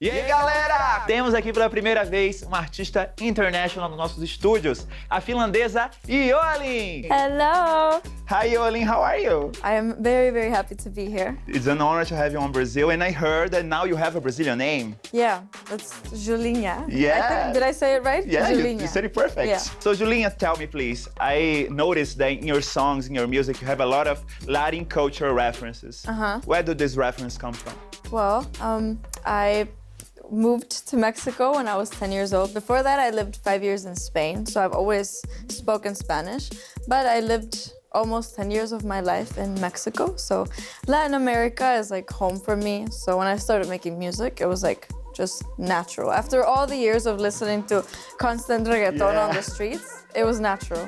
E aí, galera! Temos aqui pela primeira vez uma artista international nos nossos estúdios, a finlandesa Joalin. Hello! Hi, Joalin, how are you? I am very, very happy to be here. It's an honor to have you on Brazil, and I heard that now you have a Brazilian name. Yeah, it's Julinha. Yeah. Did I say it right? Yeah, Julinha. you said it perfect. Yeah. So, Julinha, tell me, please. I noticed that in your songs, in your music, you have a lot of Latin cultural references. Where do these references come from? Well, I moved to Mexico when I was 10 years old. Before that, I lived 5 years in Spain, so I've always spoken Spanish. But I lived almost 10 years of my life in Mexico, so Latin America is like home for me. So when I started making music, it was like just natural. After all the years of listening to constant reggaeton on the streets, it was natural.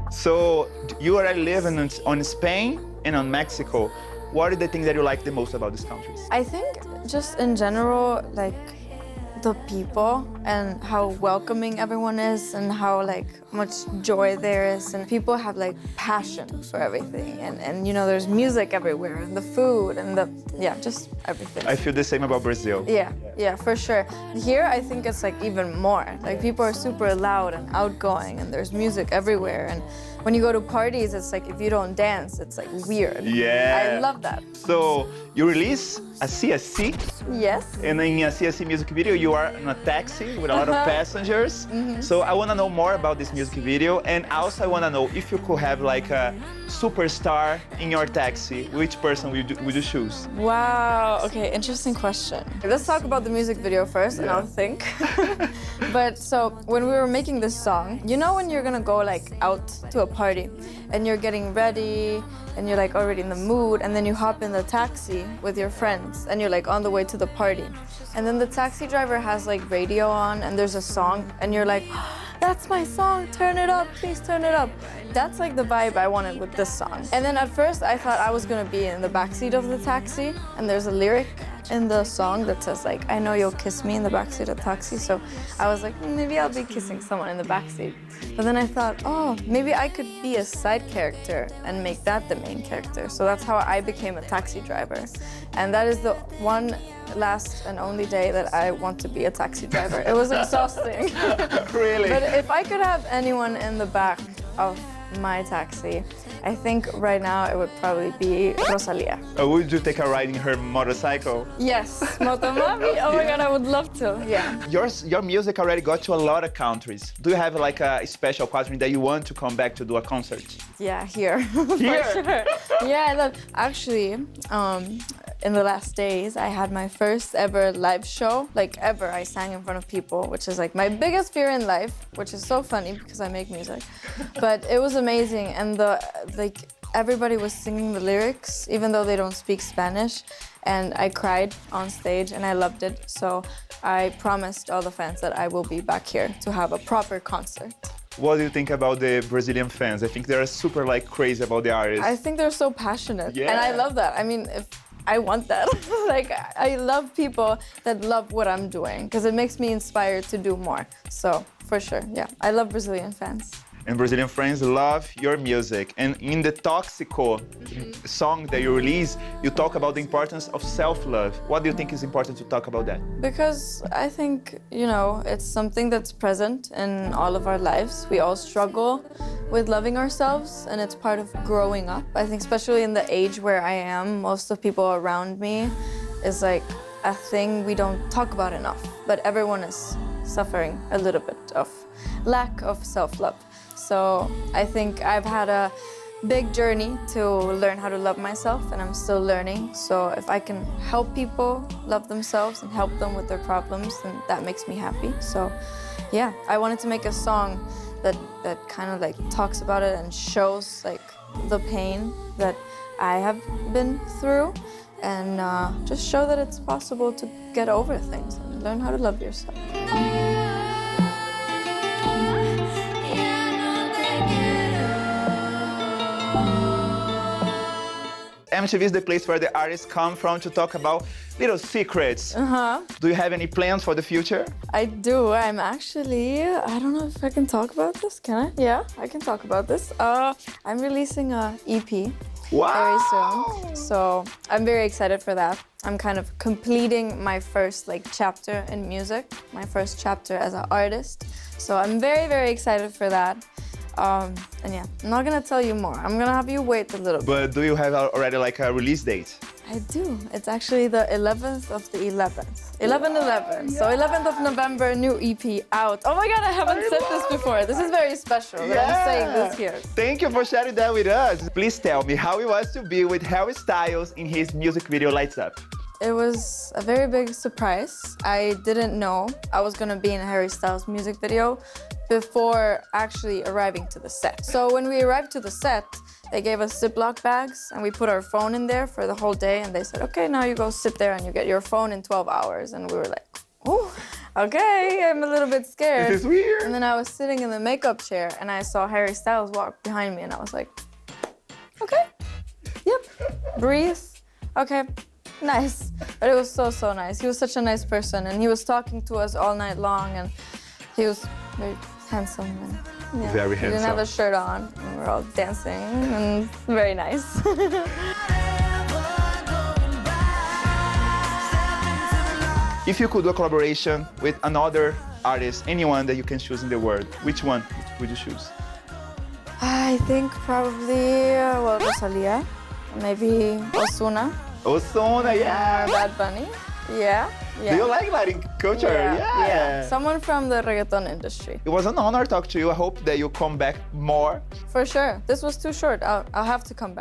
So, you already live on Spain and on Mexico. What are the things that you like the most about these countries? I think just in general, like the people and how welcoming everyone is and how like much joy there is, and people have like passion for everything, and you know, there's music everywhere and the food and just everything. I feel the same about Brazil. Yeah, for sure. Here I think it's like even more. Like people are super loud and outgoing, and there's music everywhere, and when you go to parties, it's like if you don't dance, it's like weird. Yeah. I love that. So, you release a CSC. Yes. And in a CSC music video, you are in a taxi with a lot of passengers. So I want to know more about this music video, and also I want to know if you could have like a superstar in your taxi, which person would you choose? Wow, okay, interesting question. Let's talk about the music video first, and I'll think. But so, when we were making this song, you know when you're gonna go like out to a party, and you're getting ready, and you're like already in the mood, and then you hop in the taxi with your friends, and you're like on the way to the party. And then the taxi driver has like radio on, and there's a song, and you're like, that's my song, turn it up, please turn it up. That's like the vibe I wanted with this song. And then at first I thought I was gonna be in the backseat of the taxi, and there's a lyric in the song that says like, I know you'll kiss me in the backseat of the taxi. So I was like, maybe I'll be kissing someone in the backseat. But then I thought, oh, maybe I could be a side character and make that the main character. So that's how I became a taxi driver. And that is the one last and only day that I want to be a taxi driver. It was exhausting. Really? But if I could have anyone in the back of my taxi, I think right now it would probably be Rosalia. Would you take a ride in her motorcycle? Yes, motomami. Oh my God, I would love to. Yeah. Your music already got to a lot of countries. Do you have like a special country that you want to come back to do a concert? Yeah, here. Here? For sure. Yeah, I love. Actually, in the last days, I had my first ever live show, like ever. I sang in front of people, which is like my biggest fear in life, which is so funny because I make music. But it was amazing, and everybody was singing the lyrics, even though they don't speak Spanish. And I cried on stage, and I loved it. So I promised all the fans that I will be back here to have a proper concert. What do you think about the Brazilian fans? I think they're super like crazy about the artist. I think they're so passionate, Yeah. and I love that. I mean, I want that. Like, I love people that love what I'm doing, because it makes me inspired to do more. So, for sure, yeah. I love Brazilian fans. And Brazilian fans love your music. And in the Tóxico song that you release, you talk about the importance of self-love. What do you think is important to talk about that? Because I think, you know, it's something that's present in all of our lives. We all struggle with loving ourselves, and it's part of growing up. I think especially in the age where I am, most of the people around me is like a thing we don't talk about enough. But everyone is suffering a little bit of lack of self-love. So I think I've had a big journey to learn how to love myself, and I'm still learning. So if I can help people love themselves and help them with their problems, then that makes me happy. So yeah, I wanted to make a song that kind of like talks about it and shows like the pain that I have been through, and just show that it's possible to get over things and learn how to love yourself. MTV is the place where the artists come from to talk about little secrets. Do you have any plans for the future? I do. I'm actually, I don't know if I can talk about this. Can I? Yeah, I can talk about this. I'm releasing a EP very soon. So I'm very excited for that. I'm kind of completing my first chapter in music, my first chapter as an artist. So I'm very, very excited for that. And yeah, I'm not gonna tell you more. I'm gonna have you wait a little bit. But do you have already a release date? I do. It's actually the 11th of the 11th. 11/11. So 11th of November, new EP out. Oh my God, I haven't said this before. This is very special that I'm saying this here. Thank you for sharing that with us. Please tell me how it was to be with Harry Styles in his music video Lights Up. It was a very big surprise. I didn't know I was gonna be in a Harry Styles music video before actually arriving to the set. So when we arrived to the set, they gave us Ziploc bags and we put our phone in there for the whole day and they said, okay, now you go sit there and you get your phone in 12 hours. And we were like, oh, okay, I'm a little bit scared. This is weird. And then I was sitting in the makeup chair and I saw Harry Styles walk behind me and I was like, okay, yep, breathe, okay. Nice, but it was so nice. He was such a nice person and he was talking to us all night long and he was very handsome and very handsome. He didn't have a shirt on and we were all dancing and very nice. If you could do a collaboration with another artist, anyone that you can choose in the world, which one would you choose? I think probably, Rosalia, maybe Ozuna. Ozuna, yeah. Or Bad Bunny, yeah. Do you like Latin culture? Yeah. Someone from the reggaeton industry. It was an honor to talk to you. I hope that you come back more. For sure. This was too short. I'll have to come back.